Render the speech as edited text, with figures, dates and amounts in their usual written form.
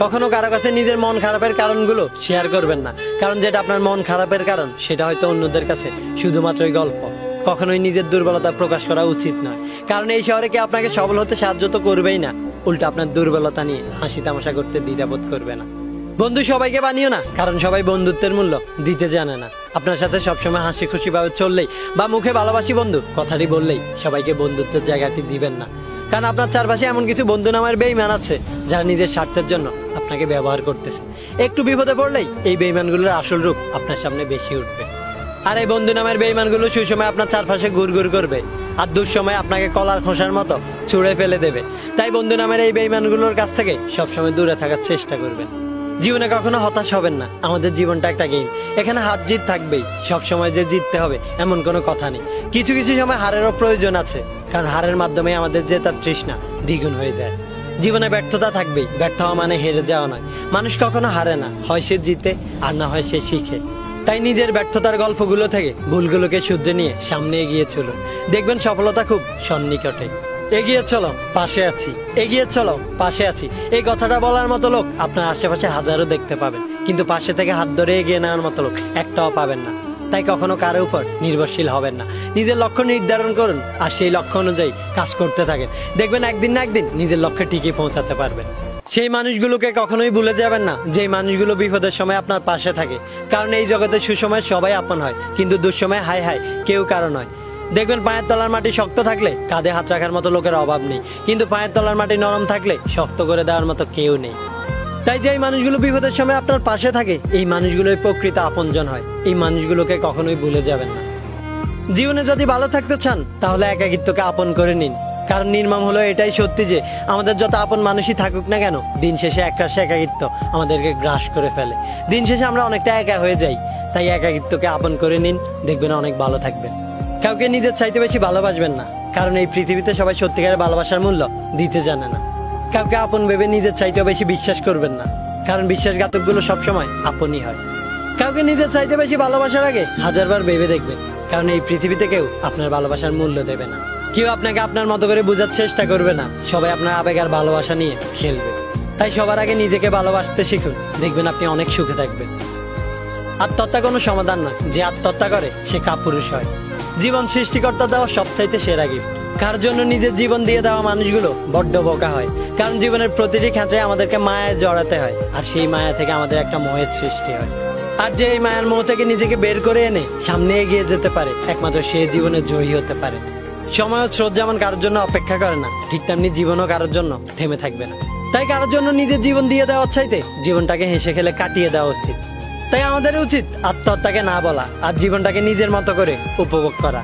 কখনো কারো কাছে নিজের মন খারাপের কারণগুলো শেয়ার করবেন না, কারণ যেটা আপনার মন খারাপের কারণ সেটা হয়তো অন্যদের কাছে শুধুমাত্রই গল্প। কখনোই নিজের দুর্বলতা প্রকাশ করা উচিত নয়, কারণ এই শহরে কি আপনাকে সবল হতে সাহায্য তো করবেই না, উল্টা আপনার দুর্বলতা নিয়ে হাসি তামাশা করতে দ্বিধাবোধ করবে না। বন্ধু সবাইকে বানিও না, কারণ সবাই বন্ধুত্বের মূল্য দিতে জানে না। আপনার সাথে সবসময় হাসি খুশি ভাবে চললেই বা মুখে ভালোবাসি বন্ধু কথাটি বললেই সবাইকে বন্ধুত্বের জায়গাটি দিবেন না, কারণ আপনার চারপাশে এমন কিছু বন্ধু নামের বেঈমান আছে যারা নিজের স্বার্থের জন্য আপনাকে ব্যবহার করতেছে। একটু বিপদে পড়লেই এই বেঈমানগুলোর আসল রূপ আপনার সামনে বেশি উঠবে। আর এই বন্ধু নামের বেঈমানগুলো সুসময় আপনার চারপাশে ঘুরঘুর করবে, আর দুঃসময় আপনাকে কলার খোসার মতো ছুঁড়ে ফেলে দেবে। তাই বন্ধু নামের এই বেঈমানগুলোর কাছ থেকে সবসময় দূরে থাকার চেষ্টা করবেন। জীবনে কখনো হতাশ হবেন না, আমাদের জীবনটা একটা গেম, এখানে হার জিত থাকবেই। সবসময় যে জিততে হবে এমন কোনো কথা নেই, কিছু কিছু সময় হারেরও প্রয়োজন আছে, কারণ হারের মাধ্যমে আমাদের জেতার তৃষ্ণা দ্বিগুণ হয়ে যায়। জীবনে ব্যর্থতা থাকবেই, ব্যর্থ হওয়া মানে হেরে যাওয়া নয়। মানুষ কখনো হারে না, হয় সে জিতে আর না হয় সে শিখে। তাই নিজের ব্যর্থতার গল্পগুলো থেকে ভুলগুলোকে শুধরে নিয়ে সামনে এগিয়ে চলুন, দেখবেন সফলতা খুব সন্নিকটে। এগিয়ে চলো পাশে আছি, এগিয়ে চলো পাশে আছি, এই কথাটা বলার মতো লোক আপনার আশেপাশে হাজারো দেখতে পাবেন, কিন্তু পাশে থেকে হাত ধরে এগিয়ে নেওয়ার মতো লোক একটাও পাবেন না। তাই কখনো কারো উপর নির্ভরশীল হবেন না, নিজের লক্ষ্য নির্ধারণ করুন আর সেই লক্ষ্য অনুযায়ী কাজ করতে থাকেন, দেখবেন একদিন না একদিন নিজের লক্ষ্যে ঠিকই পৌঁছাতে পারবেন। সেই মানুষগুলোকে কখনোই ভুলে যাবেন না, যেই মানুষগুলো বিপদের সময় আপনার পাশে থাকে, কারণ এই জগতে সুসময় সবাই আপন হয়, কিন্তু দুঃসময় হায় হায় কেউ কারো নয়। দেখবেন পায়ের তলার মাটি শক্ত থাকলে কাঁধে হাত রাখার মতো লোকের অভাব নেই, কিন্তু পায়ের তলার মাটি নরম থাকলে শক্ত করে দেওয়ার মতো কেউ নেই। তাই যে মানুষগুলো বিপদের সময় আপনার পাশে থাকে, এই মানুষগুলোই প্রকৃত আপনজন হয়, এই মানুষগুলোকে কখনোই ভুলে যাবেন না। জীবনে যদি ভালো থাকতে চান তাহলে একাকিত্বকে আপন করে নিন, কারণ নির্মম হলো এটাই সত্যি যে আমাদের যত আপন মানুষই থাকুক না কেন, দিন শেষে একরাশে একাকিত্ব আমাদেরকে গ্রাস করে ফেলে, দিন শেষে আমরা অনেকটা একা হয়ে যাই। তাই একাকিত্বকে আপন করে নিন, দেখবেন অনেক ভালো থাকবেন। কাউকে নিজের চাইতে বেশি ভালোবাসবেন না, কারণ এই পৃথিবীতে সবাই সত্যিকারের ভালোবাসার মূল্য দিতে জানে না। কাউকে আপন ভেবে নিজের চাইতেও বেশি বিশ্বাস করবেন না, কারণ বিশ্বাসঘাতকগুলো সবসময় আপনই হয়। কাউকে নিজের চাইতে বেশি ভালোবাসার আগে হাজারবার ভেবে দেখবেন, কারণ এই পৃথিবীতে কেউ আপনার ভালোবাসার মূল্য দেবে না, কেউ আপনাকে আপনার মতো করে বোঝার চেষ্টা করবে না, সবাই আপনার আবেগ আর ভালোবাসা নিয়ে খেলবে। তাই সবার আগে নিজেকে ভালোবাসতে শিখুন, দেখবেন আপনি অনেক সুখে থাকবেন। আত্মহত্যা কোনো সমাধান নয়, যে আত্মহত্যা করে সে কাপুরুষ হয়। জীবন সৃষ্টিকর্তা দেওয়া সবচাইতে সেরা গিফট, কার জন্য নিজের জীবন দিয়ে দেওয়া মানুষগুলো বড্ড বোকা হয়, কারণ জীবনের প্রতিটি ক্ষেত্রে আমাদেরকে মায়ায় জড়াতে হয়, আর সেই মায়া থেকে আমাদের একটা মোহের সৃষ্টি হয়। আর যে এই মায়ার মোহ থেকে নিজেকে বের করে এনে সামনে এগিয়ে যেতে পারে, একমাত্র সে জীবনে জয়ী হতে পারে। সময় ও স্রোত যেমন কারোর জন্য অপেক্ষা করে না, ঠিক তেমনি জীবনও কারোর জন্য থেমে থাকবে না। তাই কারোর জন্য নিজের জীবন দিয়ে দেওয়ার চাইতে জীবনটাকে হেসে খেলে কাটিয়ে দেওয়া উচিত। তাই আমাদের উচিত আত্মহত্যাকে না বলা আর জীবনটাকে নিজের মতো করে উপভোগ করা।